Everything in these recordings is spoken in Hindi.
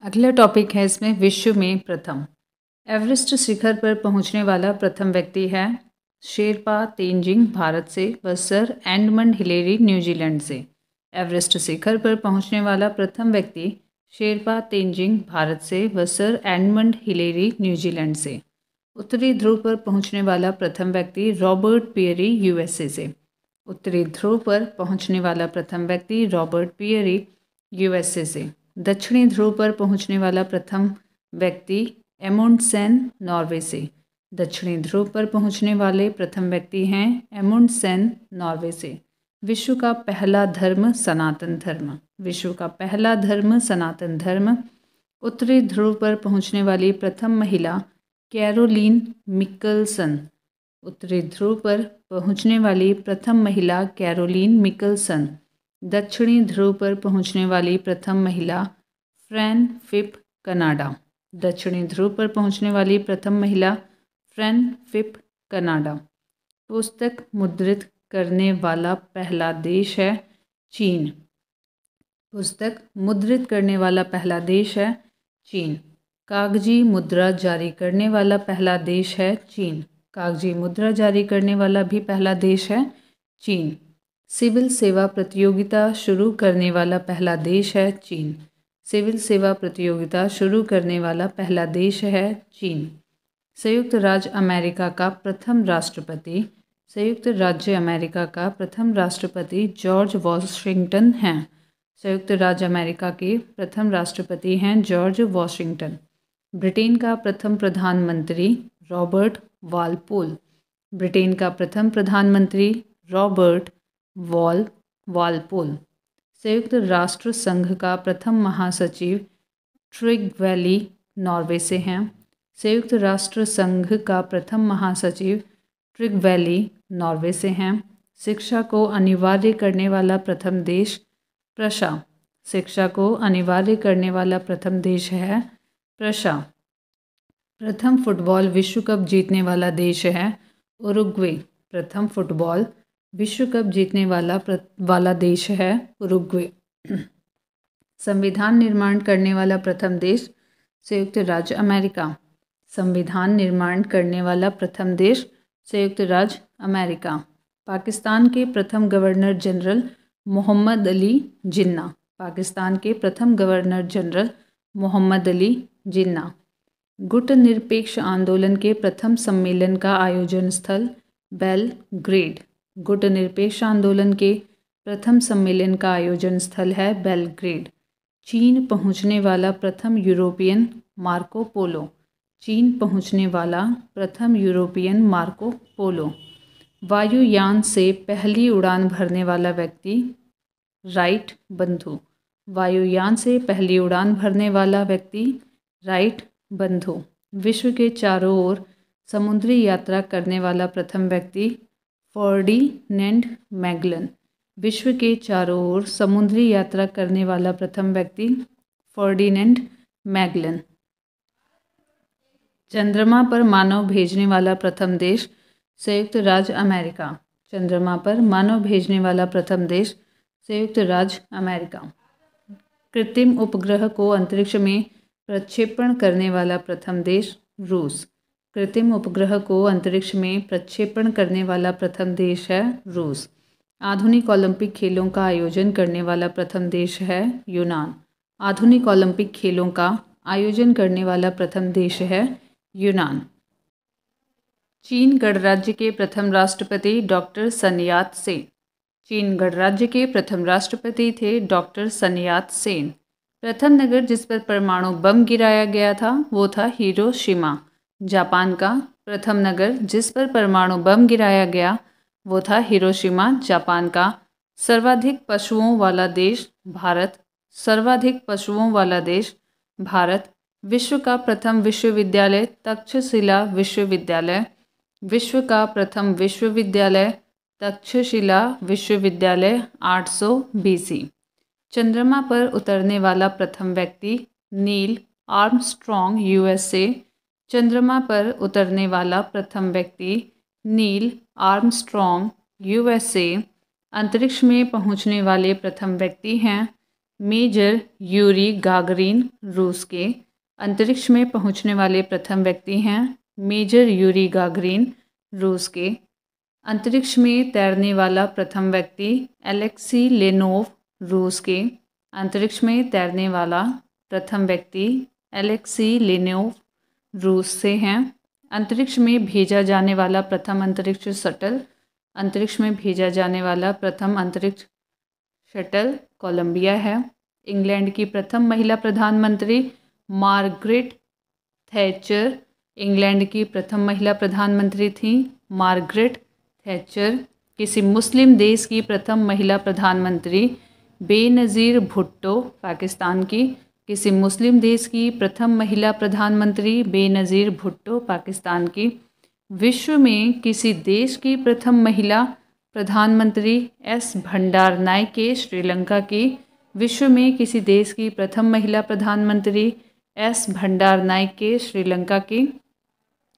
अगला टॉपिक है इसमें विश्व में प्रथम। एवरेस्ट शिखर पर पहुंचने वाला प्रथम व्यक्ति है शेरपा तेंजिंग भारत से व सर एडमंड हिलेरी न्यूजीलैंड से। एवरेस्ट शिखर पर पहुंचने वाला प्रथम व्यक्ति शेरपा तेंजिंग भारत से व सर एडमंड हिलेरी न्यूजीलैंड से। उत्तरी ध्रुव पर पहुंचने वाला प्रथम व्यक्ति रॉबर्ट पियरी यूएसए से। उत्तरी ध्रुव पर पहुंचने वाला प्रथम व्यक्ति रॉबर्ट पियरी यूएसए से। दक्षिणी ध्रुव पर पहुंचने वाला प्रथम व्यक्ति एमुंडसेन नॉर्वे से। दक्षिणी ध्रुव पर पहुंचने वाले प्रथम व्यक्ति हैं एमुंडसेन नॉर्वे से। विश्व का पहला धर्म सनातन धर्म। विश्व का पहला धर्म सनातन धर्म। उत्तरी ध्रुव पर पहुंचने वाली प्रथम महिला कैरोलीन मिकलसन। उत्तरी ध्रुव पर पहुंचने वाली प्रथम महिला कैरोलीन मिकलसन। दक्षिणी ध्रुव पर पहुंचने वाली प्रथम महिला फ्रैन फिप कनाडा। दक्षिणी ध्रुव पर पहुंचने वाली प्रथम महिला फ्रैन फिप कनाडा। पुस्तक मुद्रित करने वाला पहला देश है चीन। पुस्तक मुद्रित करने वाला पहला देश है चीन। कागजी मुद्रा जारी करने वाला पहला देश है चीन। कागजी मुद्रा जारी करने वाला भी पहला देश है चीन। सिविल सेवा प्रतियोगिता शुरू करने वाला पहला देश है चीन। सिविल सेवा प्रतियोगिता शुरू करने वाला पहला देश है चीन। संयुक्त राज्य अमेरिका का प्रथम राष्ट्रपति संयुक्त राज्य अमेरिका का प्रथम राष्ट्रपति जॉर्ज वॉशिंगटन हैं। संयुक्त राज्य अमेरिका के प्रथम राष्ट्रपति हैं जॉर्ज वॉशिंगटन। ब्रिटेन का प्रथम प्रधानमंत्री रॉबर्ट वालपोल। ब्रिटेन का प्रथम प्रधानमंत्री रॉबर्ट वालपोल। संयुक्त राष्ट्र संघ का प्रथम महासचिव ट्रिगवैली नॉर्वे से हैं। संयुक्त राष्ट्र संघ का प्रथम महासचिव ट्रिगवैली नॉर्वे से हैं। शिक्षा को अनिवार्य करने वाला प्रथम देश प्रशा। शिक्षा को अनिवार्य करने वाला प्रथम देश है प्रशा। प्रथम फुटबॉल विश्व कप जीतने वाला देश है उरुग्वे। प्रथम फुटबॉल विश्व कप जीतने वाला देश है उरुग्वे। संविधान निर्माण करने वाला प्रथम देश संयुक्त राज्य अमेरिका। संविधान निर्माण करने वाला प्रथम देश संयुक्त राज्य अमेरिका। पाकिस्तान के प्रथम गवर्नर जनरल मोहम्मद अली जिन्ना। पाकिस्तान के प्रथम गवर्नर जनरल मोहम्मद अली जिन्ना। गुटनिरपेक्ष आंदोलन के प्रथम सम्मेलन का आयोजन स्थल बेलग्रेड। गुटनिरपेक्ष आंदोलन के प्रथम सम्मेलन का आयोजन स्थल है बेलग्रेड। चीन पहुंचने वाला प्रथम यूरोपियन मार्को पोलो। चीन पहुंचने वाला प्रथम यूरोपियन मार्को पोलो। वायुयान से पहली उड़ान भरने वाला व्यक्ति राइट बंधु। वायुयान से पहली उड़ान भरने वाला व्यक्ति राइट बंधु। विश्व के चारों ओर समुद्री यात्रा करने वाला प्रथम व्यक्ति फर्डिनेंड मैगलन। विश्व के चारों ओर समुद्री यात्रा करने वाला प्रथम व्यक्ति फर्डिनेंड मैगलन। चंद्रमा पर मानव भेजने वाला प्रथम देश संयुक्त राज्य अमेरिका। चंद्रमा पर मानव भेजने वाला प्रथम देश संयुक्त राज्य अमेरिका। कृत्रिम उपग्रह को अंतरिक्ष में प्रक्षेपण करने वाला प्रथम देश रूस। कृत्रिम उपग्रह को अंतरिक्ष में प्रक्षेपण करने वाला प्रथम देश है रूस। आधुनिक ओलंपिक खेलों का आयोजन करने वाला प्रथम देश है यूनान। आधुनिक ओलंपिक खेलों का आयोजन करने वाला प्रथम देश है यूनान। चीन गणराज्य के प्रथम राष्ट्रपति डॉक्टर सन यात सेन। चीन गणराज्य के प्रथम राष्ट्रपति थे डॉक्टर सन यात सेन। प्रथम नगर जिस पर परमाणु बम गिराया गया था वो था हिरोशिमा। जापान का प्रथम नगर जिस पर परमाणु बम गिराया गया वो था हिरोशिमा जापान का। सर्वाधिक पशुओं वाला देश भारत। सर्वाधिक पशुओं वाला देश भारत। विश्व का प्रथम विश्वविद्यालय तक्षशिला विश्वविद्यालय। विश्व का प्रथम विश्वविद्यालय तक्षशिला विश्वविद्यालय 800 BC। चंद्रमा पर उतरने वाला प्रथम व्यक्ति नील आर्मस्ट्रॉन्ग USA। चंद्रमा पर उतरने वाला प्रथम व्यक्ति नील आर्मस्ट्रॉन्ग USA। अंतरिक्ष में पहुंचने वाले प्रथम व्यक्ति हैं मेजर यूरी गागरिन रूस के अंतरिक्ष में पहुंचने वाले प्रथम व्यक्ति हैं। मेजर यूरी गागरिन रूस के अंतरिक्ष में तैरने वाला प्रथम व्यक्ति एलेक्सी लेनोव रूस के अंतरिक्ष में तैरने वाला प्रथम व्यक्ति एलेक्सी लेनोव रूस से हैं। अंतरिक्ष में भेजा जाने वाला प्रथम अंतरिक्ष शटल अंतरिक्ष में भेजा जाने वाला प्रथम अंतरिक्ष शटल कोलंबिया है। इंग्लैंड की प्रथम महिला प्रधानमंत्री मार्गरेट थैचर इंग्लैंड की प्रथम महिला प्रधानमंत्री थी मार्गरेट थैचर। किसी मुस्लिम देश की प्रथम महिला प्रधानमंत्री बेनज़ीर भुट्टो पाकिस्तान की। किसी मुस्लिम देश की प्रथम महिला प्रधानमंत्री बेनज़ीर भुट्टो पाकिस्तान की। विश्व में किसी देश की प्रथम महिला प्रधानमंत्री एस भंडारनायके श्रीलंका की। विश्व में किसी देश की प्रथम महिला प्रधानमंत्री एस भंडारनायके श्रीलंका की।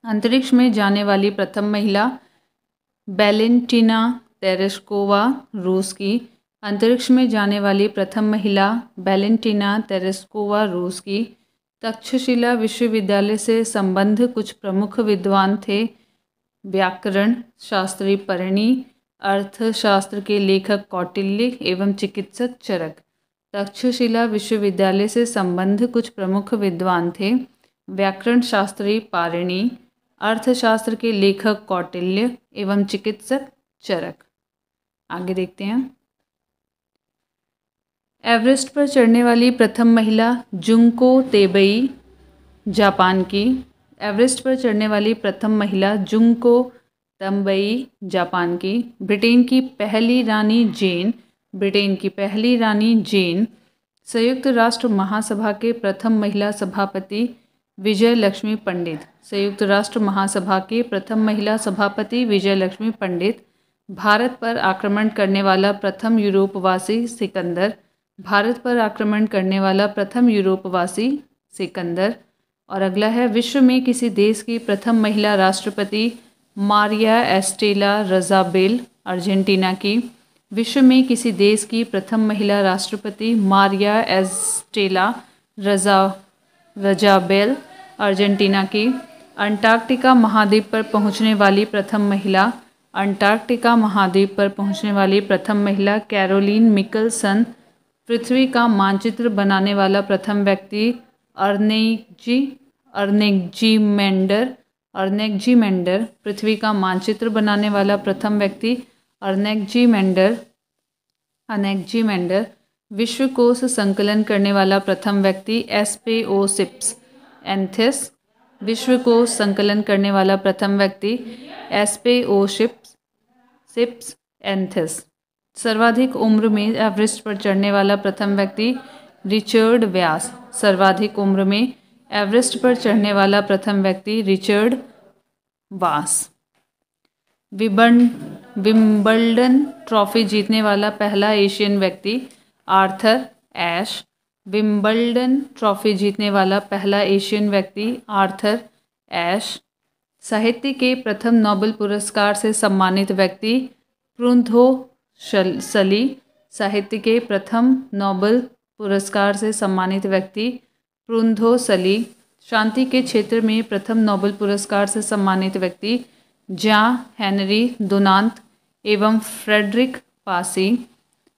अंतरिक्ष में जाने वाली प्रथम महिला वैलेंटिना तेरेस्कोवा रूस की। अंतरिक्ष में जाने वाली प्रथम महिला वैलेंटिना तेरेस्कोवा रूस की। तक्षशिला विश्वविद्यालय से संबद्ध कुछ प्रमुख विद्वान थे व्याकरण शास्त्री परिणी, अर्थशास्त्र के लेखक कौटिल्य एवं चिकित्सक चरक। तक्षशिला विश्वविद्यालय से संबद्ध कुछ प्रमुख विद्वान थे व्याकरण शास्त्री पारिणी, अर्थशास्त्र के लेखक कौटिल्य एवं चिकित्सक चरक। आगे देखते हैं। एवरेस्ट पर चढ़ने वाली प्रथम महिला जुंको तेबई जापान की। एवरेस्ट पर चढ़ने वाली प्रथम महिला जुंको तंबई जापान की। ब्रिटेन की पहली रानी जेन। संयुक्त राष्ट्र महासभा के प्रथम महिला सभापति विजय लक्ष्मी पंडित। संयुक्त राष्ट्र महासभा के प्रथम महिला सभापति विजय लक्ष्मी पंडित। भारत पर आक्रमण करने वाला प्रथम यूरोपवासी सिकंदर। भारत पर आक्रमण करने वाला प्रथम यूरोपवासी सिकंदर। और अगला है विश्व में किसी देश की प्रथम महिला राष्ट्रपति मारिया एस्टेला रज़ाबेल अर्जेंटीना की। विश्व में किसी देश की प्रथम महिला राष्ट्रपति मारिया एस्टेला रज़ाबेल अर्जेंटीना की। अंटार्कटिका महाद्वीप पर पहुंचने वाली प्रथम महिला अंटार्कटिका महाद्वीप पर पहुंचने वाली प्रथम महिला कैरोलीन मिकलसन। पृथ्वी का मानचित्र बनाने वाला प्रथम व्यक्ति अर्नेग्जीमेंडर। पृथ्वी का मानचित्र बनाने वाला प्रथम व्यक्ति अर्नेग्जीमेंडर। विश्वकोश संकलन करने वाला प्रथम व्यक्ति एस्पेओसिप्स एंथिस। विश्वकोश संकलन करने वाला प्रथम व्यक्ति एस्पेओसिप्स एंथिस। सर्वाधिक उम्र में एवरेस्ट पर चढ़ने वाला प्रथम व्यक्ति रिचर्ड व्यास। सर्वाधिक उम्र में एवरेस्ट पर चढ़ने वाला प्रथम व्यक्ति रिचर्ड व्यास। विंबलडन ट्रॉफी जीतने वाला पहला एशियन व्यक्ति आर्थर एश। विंबलडन ट्रॉफी जीतने वाला पहला एशियन व्यक्ति आर्थर एश। साहित्य के प्रथम नोबेल पुरस्कार से सम्मानित व्यक्ति प्रुन्थो सली। साहित्य के प्रथम नोबेल पुरस्कार से सम्मानित व्यक्ति प्रुन्थो सली। शांति के क्षेत्र में प्रथम नोबेल पुरस्कार से सम्मानित व्यक्ति जॉन हेनरी डुनांत एवं फ्रेडरिक पासी।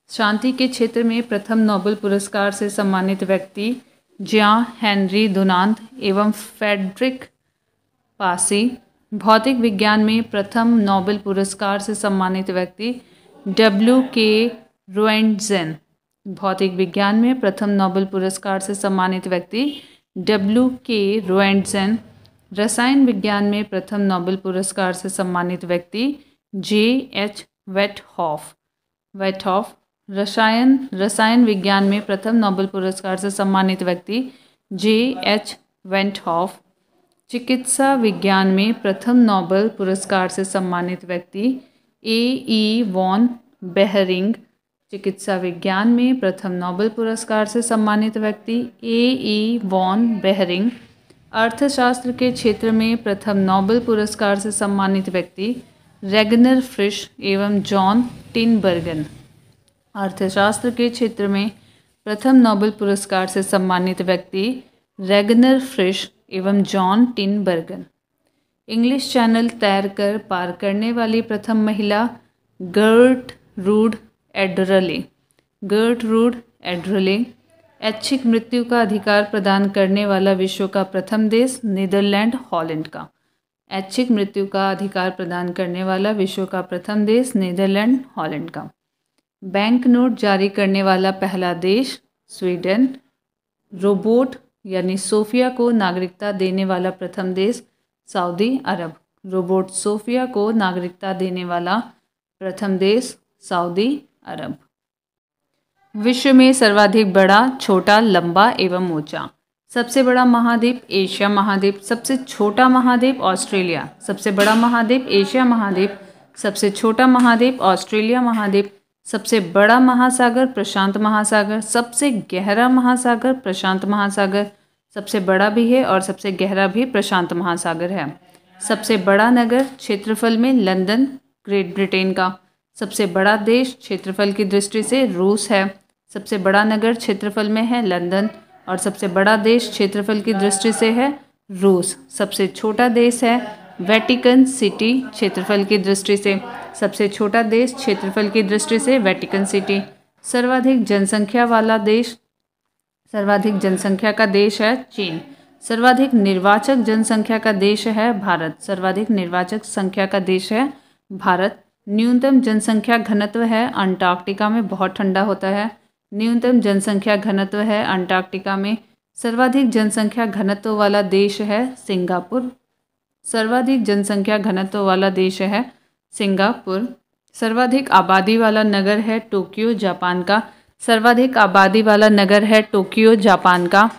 शांति के क्षेत्र में प्रथम नोबेल पुरस्कार से सम्मानित व्यक्ति जॉन हेनरी डुनांत एवं फ्रेडरिक पासी। भौतिक विज्ञान में प्रथम नोबेल पुरस्कार से सम्मानित व्यक्ति W.K. रोएंटजेन। भौतिक विज्ञान में प्रथम नोबेल पुरस्कार से सम्मानित व्यक्ति W.K. रोएंटजेन। रसायन विज्ञान में प्रथम नोबेल पुरस्कार से सम्मानित व्यक्ति J.H. वेटहॉफ। रसायन विज्ञान में प्रथम नोबेल पुरस्कार से सम्मानित व्यक्ति J.H. वेटहॉफ। चिकित्सा विज्ञान में प्रथम नोबेल पुरस्कार से सम्मानित व्यक्ति A.E. Von Behring. चिकित्सा विज्ञान में प्रथम नोबेल पुरस्कार से सम्मानित व्यक्ति A.E. Von Behring. अर्थशास्त्र के क्षेत्र में प्रथम नोबेल पुरस्कार से सम्मानित व्यक्ति रेगनर फ्रिश एवं जॉन टिनबर्गन। अर्थशास्त्र के क्षेत्र में प्रथम नोबेल पुरस्कार से सम्मानित व्यक्ति रेगनर फ्रिश एवं जॉन टिनबर्गन। इंग्लिश चैनल तैरकर पार करने वाली प्रथम महिला गर्टरूड एडरले। गर्टरूड एडरले। ऐच्छिक मृत्यु का अधिकार प्रदान करने वाला विश्व का प्रथम देश नीदरलैंड हॉलैंड का। ऐच्छिक मृत्यु का अधिकार प्रदान करने वाला विश्व का प्रथम देश नीदरलैंड हॉलैंड का। बैंक नोट जारी करने वाला पहला देश स्वीडन। रोबोट यानी सोफिया को नागरिकता देने वाला प्रथम देश सऊदी अरब। रोबोट सोफिया को नागरिकता देने वाला प्रथम देश सऊदी अरब। विश्व में सर्वाधिक बड़ा, छोटा, लंबा एवं ऊंचा। सबसे बड़ा महाद्वीप एशिया महाद्वीप। सबसे छोटा महाद्वीप ऑस्ट्रेलिया। सबसे बड़ा महाद्वीप एशिया महाद्वीप। सबसे छोटा महाद्वीप ऑस्ट्रेलिया महाद्वीप। सबसे बड़ा महासागर प्रशांत महासागर। सबसे गहरा महासागर प्रशांत महासागर। सबसे बड़ा भी है और सबसे गहरा भी प्रशांत महासागर है। सबसे बड़ा नगर क्षेत्रफल में लंदन ग्रेट ब्रिटेन का। सबसे बड़ा देश क्षेत्रफल की दृष्टि से रूस है। सबसे बड़ा नगर क्षेत्रफल में है लंदन और सबसे बड़ा देश क्षेत्रफल की दृष्टि से है रूस। सबसे छोटा देश है वेटिकन सिटी क्षेत्रफल की दृष्टि से। सबसे छोटा देश क्षेत्रफल की दृष्टि से वेटिकन सिटी। सर्वाधिक जनसंख्या वाला देश, सर्वाधिक जनसंख्या का देश है चीन। सर्वाधिक निर्वाचक जनसंख्या का देश है भारत। सर्वाधिक निर्वाचक संख्या का देश है भारत। न्यूनतम जनसंख्या घनत्व है अंटार्कटिका में, बहुत ठंडा होता है। न्यूनतम जनसंख्या घनत्व है अंटार्कटिका में। सर्वाधिक जनसंख्या घनत्व वाला देश है सिंगापुर। सर्वाधिक जनसंख्या घनत्व वाला देश है सिंगापुर। सर्वाधिक आबादी वाला नगर है टोक्यो जापान का। सर्वाधिक आबादी वाला नगर है टोक्यो जापान का।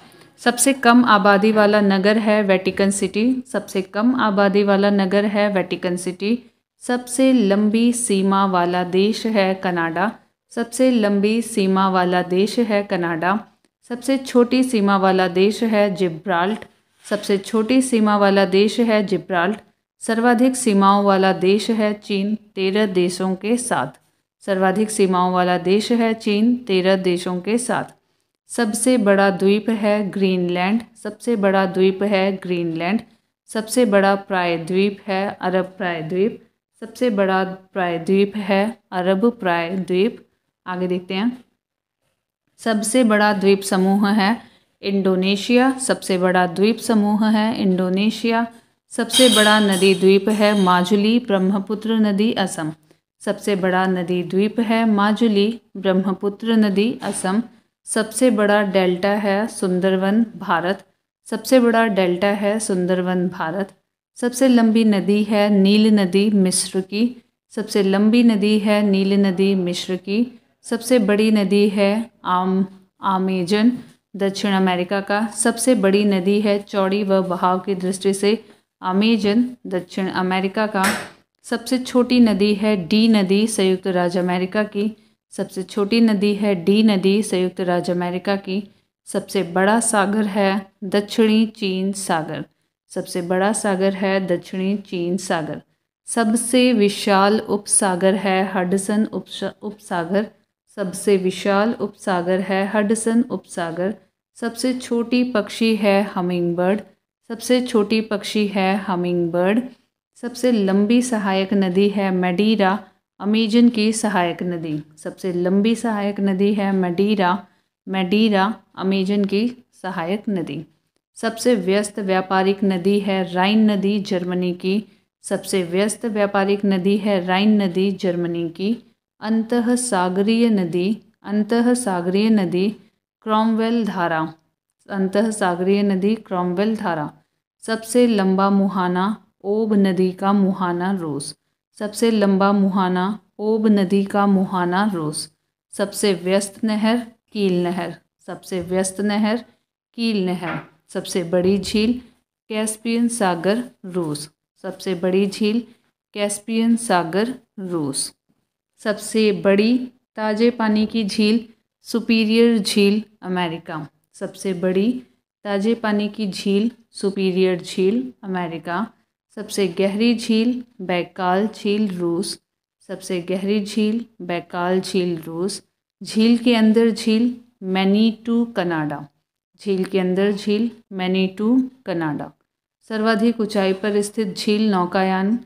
सबसे कम आबादी वाला नगर है वेटिकन सिटी। सबसे कम आबादी वाला नगर है वेटिकन सिटी। सबसे लंबी सीमा वाला देश है कनाडा। सबसे लंबी सीमा वाला देश है कनाडा। सबसे छोटी सीमा वाला देश है जिब्राल्ट। सबसे छोटी सीमा वाला देश है जिब्राल्ट। सर्वाधिक सीमाओं वाला देश है चीन 13 देशों के साथ। सर्वाधिक सीमाओं वाला देश है चीन 13 देशों के साथ। सबसे बड़ा द्वीप है ग्रीनलैंड। सबसे बड़ा द्वीप है ग्रीनलैंड। सबसे बड़ा प्रायद्वीप है अरब प्रायद्वीप। सबसे बड़ा प्रायद्वीप है अरब प्रायद्वीप। आगे देखते हैं। सबसे बड़ा द्वीप समूह है इंडोनेशिया। सबसे बड़ा द्वीप समूह है इंडोनेशिया। सबसे बड़ा नदी द्वीप है माजुली ब्रह्मपुत्र नदी असम। सबसे बड़ा नदी द्वीप है माजुली ब्रह्मपुत्र नदी असम। सबसे बड़ा डेल्टा है सुंदरवन भारत। सबसे बड़ा डेल्टा है सुंदरवन भारत। सबसे लंबी नदी है नील नदी मिस्र की। सबसे लंबी नदी है नील नदी मिस्र की। सबसे बड़ी नदी है अमेजन दक्षिण अमेरिका का। सबसे बड़ी नदी है चौड़ी व बहाव की दृष्टि से अमेजन दक्षिण अमेरिका का। सबसे छोटी नदी है डी नदी संयुक्त राज्य अमेरिका की। सबसे छोटी नदी है डी नदी संयुक्त राज्य अमेरिका की। सबसे बड़ा सागर है दक्षिणी चीन सागर। सबसे बड़ा सागर है दक्षिणी चीन सागर। सबसे विशाल उपसागर है हडसन उपसागर। सबसे विशाल उपसागर है हडसन उपसागर। सबसे छोटी पक्षी है हमिंगबर्ड। सबसे छोटी पक्षी है हमिंगबर्ड। सबसे लंबी सहायक नदी है मैडीरा अमेजन की सहायक नदी। सबसे लंबी सहायक नदी है मैडीरा अमेजन की सहायक नदी। सबसे व्यस्त व्यापारिक नदी है राइन नदी जर्मनी की। सबसे व्यस्त व्यापारिक नदी है राइन नदी जर्मनी की। अंतःसागरीय नदी क्रॉमवेल धारा। अंतःसागरीय नदी क्रॉमवेल धारा। सबसे लंबा मुहाना ओब नदी का मुहाना रूस। सबसे लंबा मुहाना ओब नदी का मुहाना रूस। सबसे व्यस्त नहर कील नहर। सबसे व्यस्त नहर कील नहर। सबसे बड़ी झील कैस्पियन सागर रूस। सबसे बड़ी झील कैस्पियन सागर रूस। सबसे बड़ी ताजे पानी की झील सुपीरियर झील अमेरिका। सबसे बड़ी ताजे पानी की झील सुपीरियर झील अमेरिका। सबसे गहरी झील बैकाल झील रूस। सबसे गहरी झील बैकाल झील रूस। झील के अंदर झील मैनीटू कनाडा। झील के अंदर झील मैनीटू कनाडा। सर्वाधिक ऊंचाई पर स्थित झील नौकायान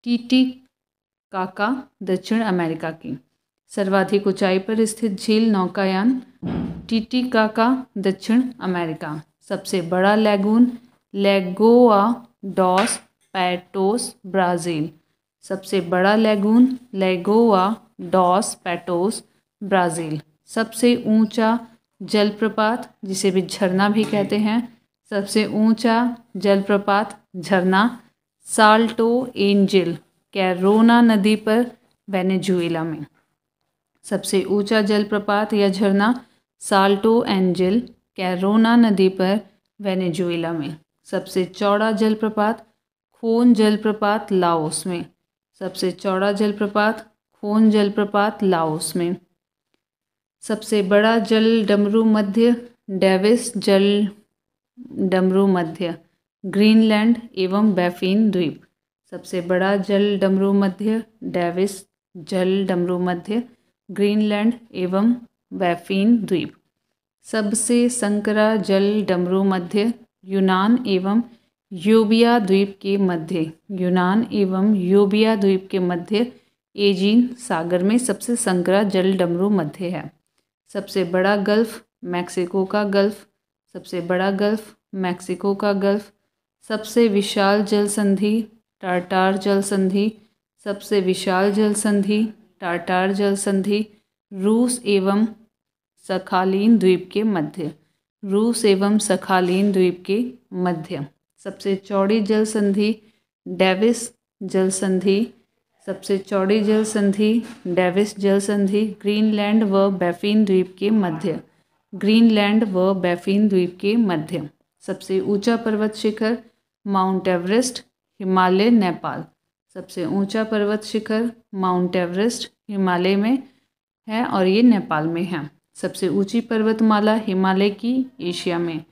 टीटीकाका दक्षिण अमेरिका की। सर्वाधिक ऊंचाई पर स्थित झील नौकायान टीटीकाका दक्षिण अमेरिका। सबसे बड़ा लैगून लैगोआ डॉस पैटोस ब्राज़ील। सबसे बड़ा लैगून लैगोआ डॉस पैटोस ब्राज़ील। सबसे ऊंचा जलप्रपात जिसे भी झरना भी कहते हैं, सबसे ऊंचा जलप्रपात झरना साल्टो एंजिल कैरोना नदी पर वेनेजुएला में। सबसे ऊंचा जलप्रपात या झरना साल्टो एंजिल कैरोना नदी पर वेनेजुएला में। सबसे चौड़ा जलप्रपात खोन जलप्रपात लाओस में। सबसे चौड़ा जलप्रपात खोन जलप्रपात लाओस में। सबसे बड़ा जल डमरू मध्य डेविस जल डमरू मध्य ग्रीनलैंड एवं बैफिन द्वीप। सबसे बड़ा जल डमरू मध्य डेविस जल डमरू मध्य ग्रीनलैंड एवं बैफिन द्वीप। सबसे संकरा जल डमरू मध्य यूनान एवं यूबिया द्वीप के मध्य। यूनान एवं यूबिया द्वीप के मध्य एजीन सागर में सबसे संकरा जल डमरू मध्य है। सबसे बड़ा गल्फ मैक्सिको का गल्फ। सबसे बड़ा गल्फ मैक्सिको का गल्फ। सबसे विशाल जल संधि टार्टार जल संधि। सबसे विशाल जल संधि टार्टार जल संधि रूस एवं सखालीन द्वीप के मध्य। रूस एवं सखालीन द्वीप के मध्य। सबसे चौड़ी जल संधि डेविस जल संधि। सबसे चौड़ी जल संधि डेविस जल संधि ग्रीनलैंड व बैफिन द्वीप के मध्य। ग्रीनलैंड व बैफिन द्वीप के मध्य। सबसे ऊंचा पर्वत शिखर माउंट एवरेस्ट हिमालय नेपाल। सबसे ऊंचा पर्वत शिखर माउंट एवरेस्ट हिमालय में है और ये नेपाल में है। सबसे ऊंची पर्वतमाला हिमालय की एशिया में।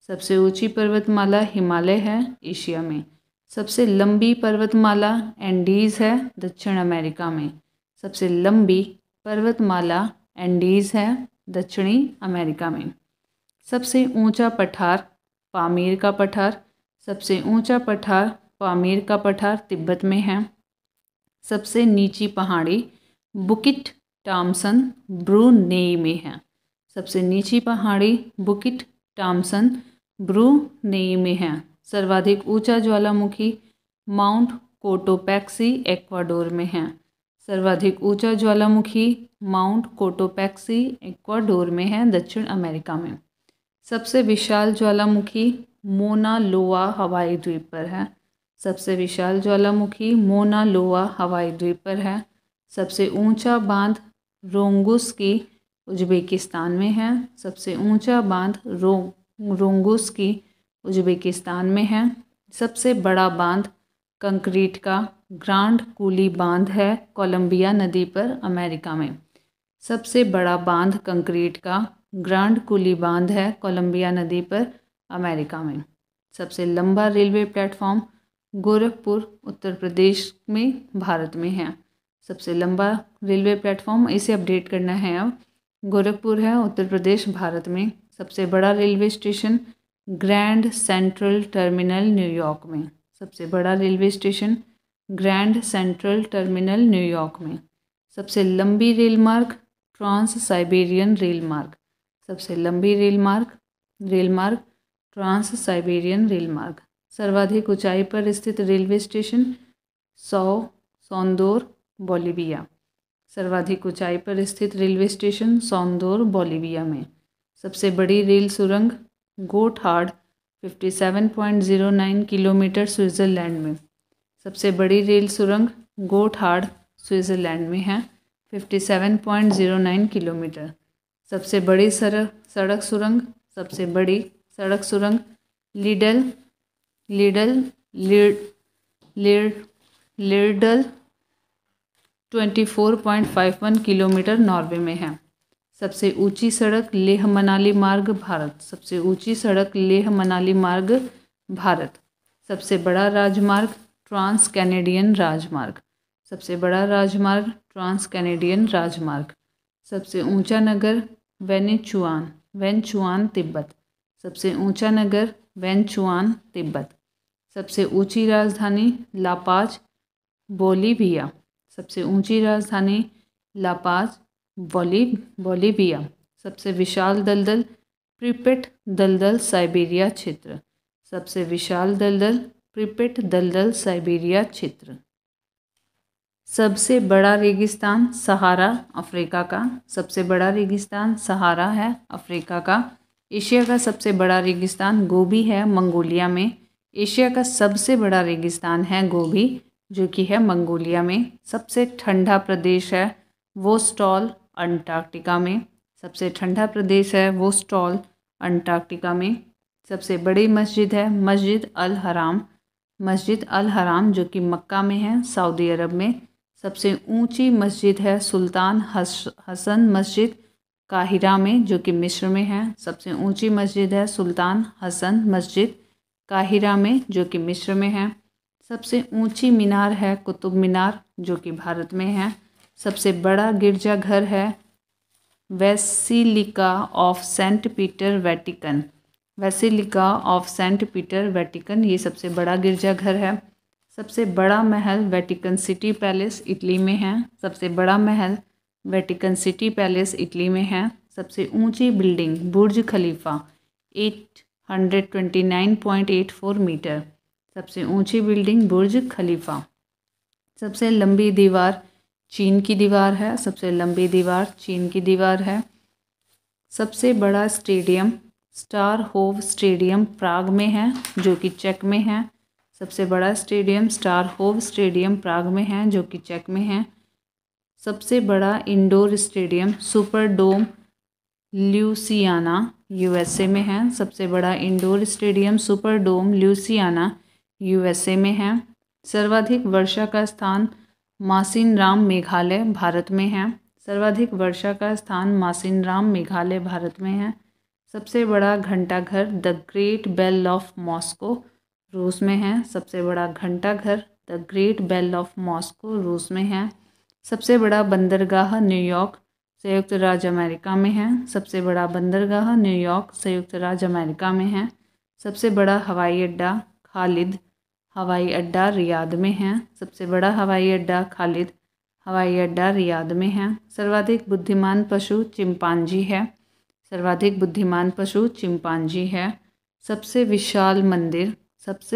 सबसे ऊंची पर्वतमाला हिमालय है एशिया में। सबसे लंबी पर्वतमाला एंडीज़ है दक्षिण अमेरिका में। सबसे लंबी पर्वतमाला एंडीज़ है दक्षिणी अमेरिका में। सबसे ऊंचा पठार पामीर का पठार। सबसे ऊंचा पठार पामीर का पठार तिब्बत में है। सबसे नीची पहाड़ी बुकिट टॉमसन ब्रूनेई में है। सबसे नीची पहाड़ी बुकिट टॉमसन ब्रूनेई में है। सर्वाधिक ऊंचा ज्वालामुखी माउंट कोटोपैक्सी एक्वाडोर में है। सर्वाधिक ऊंचा ज्वालामुखी माउंट कोटोपैक्सी एक्वाडोर में है दक्षिण अमेरिका में। सबसे विशाल ज्वालामुखी मोना लोआ हवाई द्वीप पर है। सबसे विशाल ज्वालामुखी मोना लोआ हवाई द्वीप पर है। सबसे ऊंचा बांध रोंगुस्की उज़्बेकिस्तान में है। सबसे ऊंचा बांध रोंगुस्की उज़्बेकिस्तान में है। सबसे बड़ा बांध कंक्रीट का ग्रांड कूली बांध है कोलंबिया नदी पर अमेरिका में। सबसे बड़ा बांध कंक्रीट का ग्रांड कूली बांध है कोलंबिया नदी पर अमेरिका में। सबसे लंबा रेलवे प्लेटफॉर्म गोरखपुर उत्तर प्रदेश में भारत में है। सबसे लंबा रेलवे प्लेटफॉर्म इसे अपडेट करना है अब गोरखपुर है उत्तर प्रदेश भारत में। सबसे बड़ा railway station grand central terminal New York में। सबसे बड़ा railway station grand central terminal New York में। सबसे लंबी रेलमार्ग ट्रांस साइबेरियन रेलमार्ग। सबसे लंबी रेलमार्ग ट्रांस साइबेरियन रेलमार्ग। सर्वाधिक ऊंचाई पर स्थित रेलवे स्टेशन सोंदोर बोलिविया। सर्वाधिक ऊंचाई पर स्थित रेलवे स्टेशन सोंदोर बोलिविया में। सबसे बड़ी रेल सुरंग गोथार्ड 57.09 किलोमीटर स्विट्ज़रलैंड में। सबसे बड़ी रेल सुरंग गोथार्ड स्विट्ज़रलैंड में है 57.09 किलोमीटर। सबसे बड़ी सड़क सुरंग लिरडल 24.51 किलोमीटर नॉर्वे में है। सबसे ऊंची सड़क लेह मनाली मार्ग भारत। सबसे ऊंची सड़क लेह मनाली मार्ग भारत। सबसे बड़ा राजमार्ग ट्रांस कैनेडियन राजमार्ग। सबसे बड़ा राजमार्ग ट्रांस कैनेडियन राजमार्ग। सबसे ऊंचा नगर वेनेचुआन, वेनचुआन तिब्बत। सबसे ऊंचा नगर वेनचुआन तिब्बत। सबसे ऊंची राजधानी लापाज बोलीविया। सबसे ऊंची राजधानी लापाज बोलीविया। सबसे विशाल दलदल प्रिपेट दलदल साइबेरिया क्षेत्र। सबसे विशाल दलदल प्रिपेट दलदल साइबेरिया क्षेत्र। सबसे बड़ा रेगिस्तान सहारा अफ्रीका का। सबसे बड़ा रेगिस्तान सहारा है अफ्रीका का। एशिया का सबसे बड़ा रेगिस्तान गोबी है मंगोलिया में। एशिया का सबसे बड़ा रेगिस्तान है गोबी जो कि है मंगोलिया में। सबसे ठंडा प्रदेश है वोस्टॉल अंटार्कटिका में। सबसे ठंडा प्रदेश है वोस्टॉल अंटार्कटिका में। सबसे बड़ी मस्जिद है मस्जिद अल हराम। मस्जिद अल हराम जो कि मक्का में है सऊदी अरब में। सबसे ऊंची मस्जिद है सुल्तान हसन मस्जिद काहिरा में जो कि मिस्र में है। सबसे ऊंची मस्जिद है सुल्तान हसन मस्जिद काहिरा में जो कि मिस्र में है। सबसे ऊंची मीनार है कुतुब मीनार जो कि भारत में है। सबसे बड़ा गिरजाघर है Basilica of Saint Peter Vatican. Basilica of Saint Peter Vatican ये सबसे बड़ा गिरजाघर है। सबसे बड़ा महल वेटिकन सिटी पैलेस इटली में है। सबसे बड़ा महल वेटिकन सिटी पैलेस इटली में है। सबसे ऊंची बिल्डिंग बुर्ज खलीफा 829.84 मीटर। सबसे ऊंची बिल्डिंग बुर्ज खलीफा। सबसे लंबी दीवार चीन की दीवार है। सबसे लंबी दीवार चीन की दीवार है। सबसे बड़ा स्टेडियम स्टार होव स्टेडियम प्राग में है जो कि चेक में है। सबसे बड़ा स्टेडियम स्टार होव स्टेडियम प्राग में है जो कि चेक में है। सबसे बड़ा इंडोर स्टेडियम सुपर डोम ल्यूसियाना यूएसए में है। सबसे बड़ा इंडोर स्टेडियम सुपर डोम ल्यूसियाना यूएसए में है। सर्वाधिक वर्षा का स्थान मासिनराम मेघालय भारत में है। सर्वाधिक वर्षा का स्थान मासिनराम मेघालय भारत में है। सबसे बड़ा घंटाघर the great bell of Moscow रूस में है। सबसे बड़ा घंटाघर the great bell of Moscow रूस में है। सबसे बड़ा बंदरगाह न्यूयॉर्क संयुक्त राज्य अमेरिका में है। सबसे बड़ा बंदरगाह न्यूयॉर्क संयुक्त राज्य अमेरिका में है। सबसे बड़ा हवाई अड्डा खालिद हवाई अड्डा रियाद में है। सबसे बड़ा हवाई अड्डा खालिद हवाई अड्डा रियाद में है। सर्वाधिक बुद्धिमान पशु चिंपांजी है। सर्वाधिक बुद्धिमान पशु चिंपांजी है। सबसे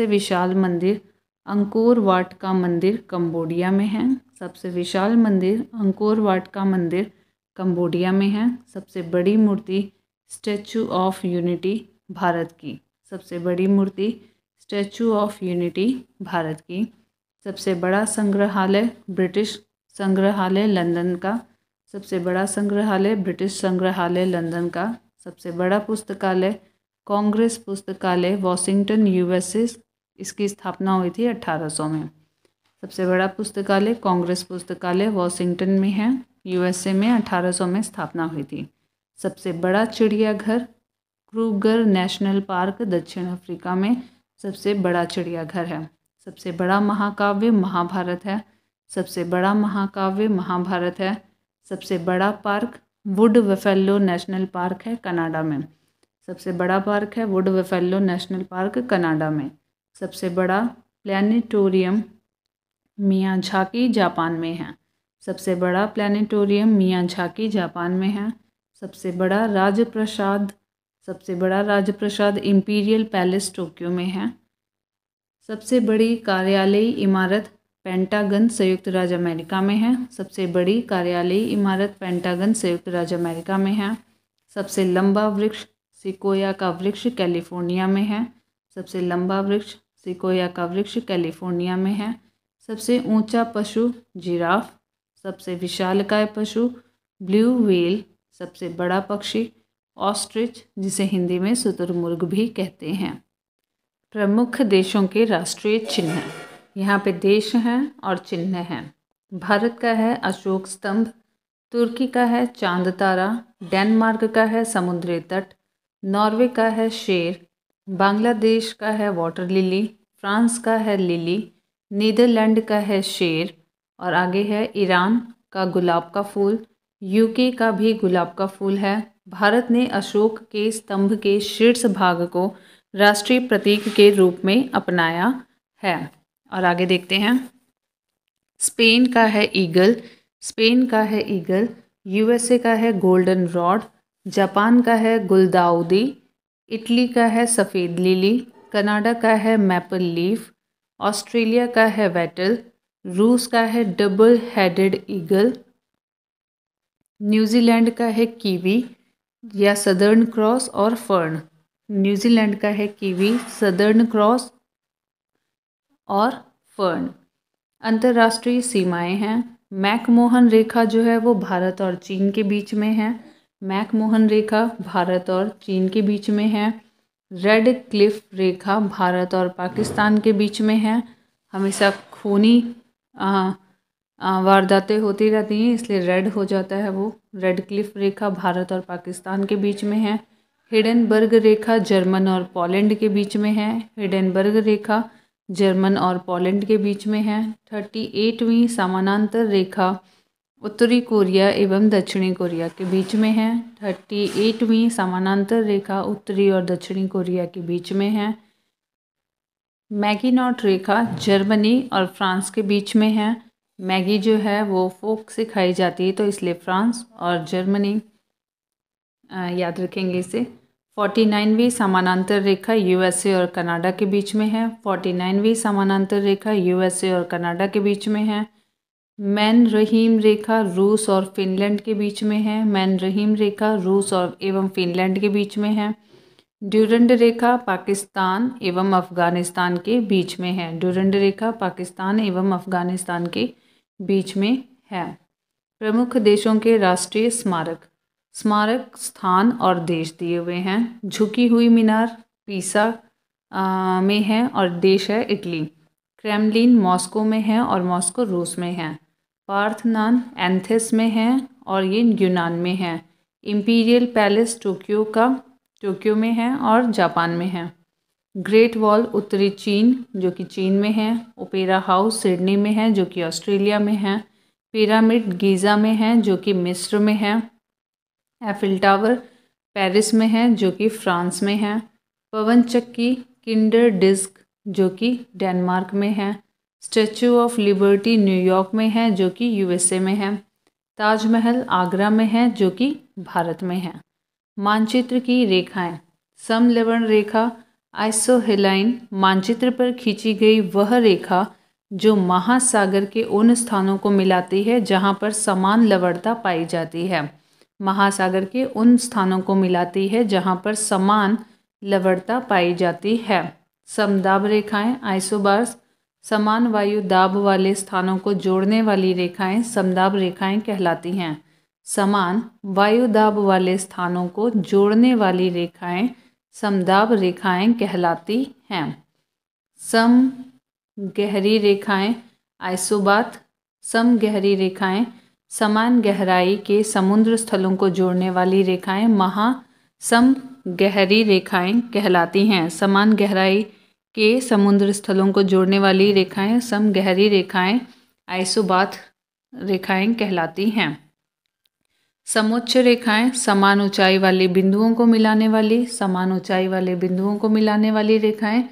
विशाल मंदिर अंकोर वाट का मंदिर कंबोडिया में है। सबसे विशाल मंदिर अंकोर वाट का मंदिर कंबोडिया में है। सबसे बड़ी मूर्ति स्टैचू ऑफ यूनिटी भारत की। सबसे बड़ी मूर्ति स्टैचू ऑफ यूनिटी भारत की। सबसे बड़ा संग्रहालय ब्रिटिश संग्रहालय लंदन का। सबसे बड़ा संग्रहालय ब्रिटिश संग्रहालय लंदन का। सबसे बड़ा पुस्तकालय कांग्रेस पुस्तकालय वॉशिंगटन यूएसए। इसकी स्थापना हुई थी 1800 में। सबसे बड़ा पुस्तकालय कांग्रेस पुस्तकालय वॉशिंगटन में है यूएसए में 1800 में स्थापना हुई थी। सबसे बड़ा चिड़ियाघर क्रूगर नेशनल पार्क दक्षिण अफ्रीका में सबसे बड़ा चिड़ियाघर है। सबसे बड़ा महाकाव्य महाभारत है। सबसे बड़ा महाकाव्य महाभारत है। सबसे बड़ा park would buffalo national park है कनाडा में। सबसे बड़ा पार्क है would buffalo national park Canada में। सबसे बड़ा प्लैनेटोरियम मियाझाकी जापान में है। सबसे बड़ा प्लैनेटोरियम मियाझाकी जापान में है। सबसे बड़ा राजप्रसाद इंपीरियल पैलेस टोक्यो में है। सबसे बड़ी कार्यालयी इमारत पेंटागन संयुक्त राज्य अमेरिका में है। सबसे बड़ी कार्यालयी इमारत पेंटागन संयुक्त राज्य अमेरिका में है। सबसे लंबा वृक्ष सिकोया का वृक्ष कैलिफोर्निया में है। सबसे लंबा वृक्ष सिकोया का वृक्ष कैलिफोर्निया में है। सबसे ऊंचा पशु जिराफ। सबसे विशालकाय पशु ब्लू व्हेल। सबसे बड़ा पक्षी ऑस्ट्रिच जिसे हिंदी में शुतुरमुर्ग भी कहते हैं। प्रमुख देशों के राष्ट्रीय चिन्ह यहाँ पे देश हैं और चिन्ह हैं। भारत का है अशोक स्तंभ। तुर्की का है चांद तारा। डेनमार्क का है समुद्री तट। नॉर्वे का है शेर। बांग्लादेश का है वाटर लिली। फ्रांस का है लिली। नीदरलैंड का है शेर। और आगे है ईरान का गुलाब का फूल। यूके का भी गुलाब का फूल है। भारत ने अशोक के स्तंभ के शीर्ष भाग को राष्ट्रीय प्रतीक के रूप में अपनाया है। और आगे देखते हैं। स्पेन का है ईगल, स्पेन का है ईगल। यूएसए का है गोल्डन रॉड। जापान का है गुलदाउदी। इटली का है सफ़ेद लिली। कनाडा का है मैपल लीफ। ऑस्ट्रेलिया का है वेटल। रूस का है डबल हेडेड ईगल। न्यूजीलैंड का है कीवी या सदर्न क्रॉस और फर्न। न्यूजीलैंड का है कीवी, सदर्न क्रॉस और फर्न। अंतर्राष्ट्रीय सीमाएं हैं। मैकमोहन रेखा जो है वो भारत और चीन के बीच में है। मैकमोहन रेखा भारत और चीन के बीच में है। रेड क्लिफ रेखा भारत और पाकिस्तान के बीच में है। हमेशा खूनी वारदातें होती रहती हैं, इसलिए रेड हो जाता है वो। रेड क्लिफ रेखा भारत और पाकिस्तान के बीच में है। हिडेनबर्ग रेखा जर्मन और पोलैंड के बीच में है। हिडेनबर्ग रेखा जर्मन और पोलैंड के बीच में है। 38वीं समानांतर रेखा उत्तरी कोरिया एवं दक्षिणी कोरिया के बीच में है। 38वीं समानांतर रेखा उत्तरी और दक्षिणी कोरिया के बीच में है। मैगीनॉट रेखा जर्मनी और फ्रांस के बीच में है। मैगी जो है वो फोक से खाई जाती है, तो इसलिए फ्रांस और जर्मनी याद रखेंगे इसे। 49वीं समानांतर रेखा यूएसए और कनाडा के बीच में है। 49वीं समानांतर रेखा यूएसए और कनाडा के बीच में है। मैन रहीम रेखा रूस और फिनलैंड के बीच में है। मैन रहीम रेखा रूस और एवं फिनलैंड के बीच में है। ड्यूरंड रेखा पाकिस्तान एवं अफगानिस्तान के बीच में है। ड्यूरंड रेखा पाकिस्तान एवं अफगानिस्तान के बीच में है। प्रमुख देशों के राष्ट्रीय स्मारक, स्मारक स्थान और देश दिए हुए हैं। झुकी हुई मीनार पीसा में है और देश है इटली। क्रेमलिन मॉस्को में है और मॉस्को रूस में है। पार्थनान एथेंस में है और ये यूनान में है। इम्पीरियल पैलेस टोक्यो में है और जापान में है। ग्रेट वॉल उत्तरी चीन जो कि चीन में है। ओपेरा हाउस सिडनी में है जो कि ऑस्ट्रेलिया में है। पिरामिड गीज़ा में है जो कि मिस्र में है। एफिल टावर पेरिस में है जो कि फ्रांस में है। पवन चक्की किंडर डिस्क जो कि डेनमार्क में है। स्टैचू ऑफ लिबर्टी न्यूयॉर्क में है जो कि यूएसए में है। ताजमहल आगरा में है जो कि भारत में है। मानचित्र की रेखाएं, समलवण रेखा आइसोहेलाइन मानचित्र पर खींची गई वह रेखा जो महासागर के उन स्थानों को मिलाती है जहां पर समान लवणता पाई जाती है। महासागर के उन स्थानों को मिलाती है जहां पर समान लवणता पाई जाती है। समदाब रेखाएं आइसोबार्स समान वायु दाब वाले स्थानों को जोड़ने वाली रेखाएं समदाब रेखाएं कहलाती हैं। समान वायु दाब वाले स्थानों को जोड़ने वाली रेखाएं समदाब रेखाएं कहलाती हैं। सम गहरी रेखाएं आइसोबाथ सम गहरी रेखाएं समान गहराई के समुद्र स्थलों को जोड़ने वाली रेखाएं महासम गहरी रेखाएं कहलाती हैं। समान गहराई के समुद्र स्थलों को जोड़ने वाली रेखाएं सम गहरी रेखाएं आइसोबाथ रेखाएं कहलाती हैं। समोच्च रेखाएं समान ऊंचाई वाले बिंदुओं को मिलाने वाली समान ऊंचाई वाले बिंदुओं को मिलाने वाली रेखाएं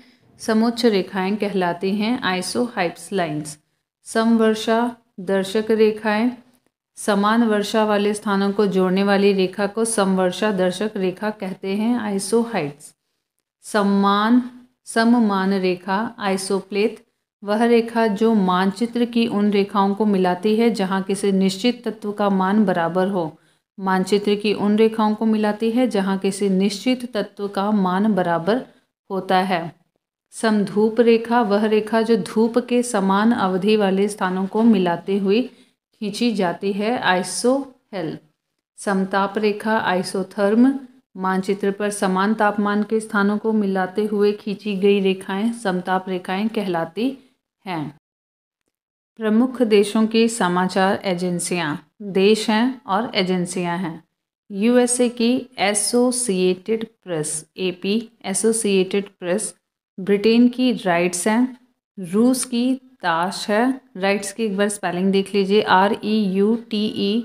समोच्च रेखाएं कहलाती हैं। आइसोहाइप्स लाइंस। समवर्षा दर्शक रेखाएं समान वर्षा वाले स्थानों को जोड़ने वाली रेखा को समवर्षा दर्शक रेखा कहते हैं। आइसोहाइट्स। सममान रेखा आइसोप्लेथ वह रेखा जो मानचित्र की उन रेखाओं को मिलाती है जहां किसी निश्चित तत्व का मान बराबर हो। मानचित्र की उन रेखाओं को मिलाती है जहां किसी निश्चित तत्व का मान बराबर होता है। समधूप रेखा वह रेखा जो धूप के समान अवधि वाले स्थानों को मिलाते हुए खींची जाती है। आइसोहेल। समताप रेखा आइसोथर्म मानचित्र पर समान तापमान के स्थानों को मिलाते हुए खींची गई रेखाएं समताप रेखाएं कहलाती हैं। प्रमुख देशों की समाचार एजेंसियां देश हैं और एजेंसियां हैं। यूएसए की associated press AP associated press. Britain की राइट्स हैं। रूस की ताश है। राइट्स की एक बार स्पेलिंग देख लीजिए REUTE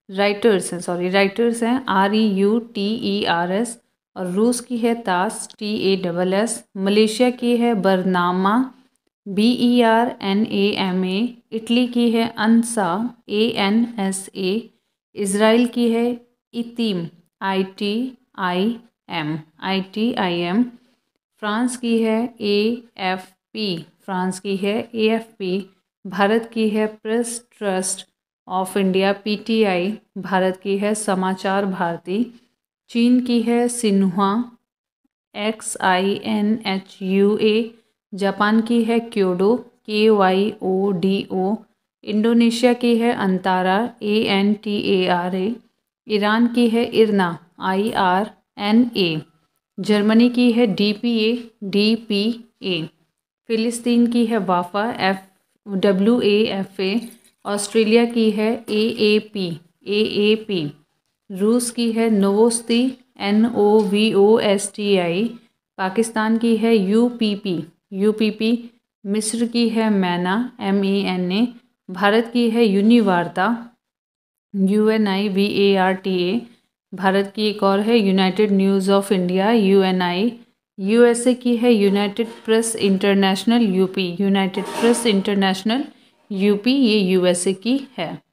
राइटर्स हैं REUTERS, और रूस की है तास TASS, मलेशिया की है बरनामा BERNAMA, इटली की है अनसा ANSA, इसराइल की है इतीम ITIM, फ्रांस की है AFP, भारत की है press trust of India PTI, Bharat की है समाचार भारती, चीन की है सिन्हुआ XINHUA, जापान की है क्योडो KYODO, इंडोनेशिया की है अंतारा ANTARA, ईरान की है इरना IRNA, जर्मनी की है DPA, फिलिस्तीन की है वाफा WAFA, ऑस्ट्रेलिया की है AAP, रूस की है नोवोस्ती NOVOSTI, पाकिस्तान की है UPP, मिस्र की है मैना MANA, भारत की है यूनिवार्ता UNIVARTA, भारत की एक और है United news of India UNI, USA की है यूनाइटेड प्रेस इंटरनेशनल UP, ये USA की है।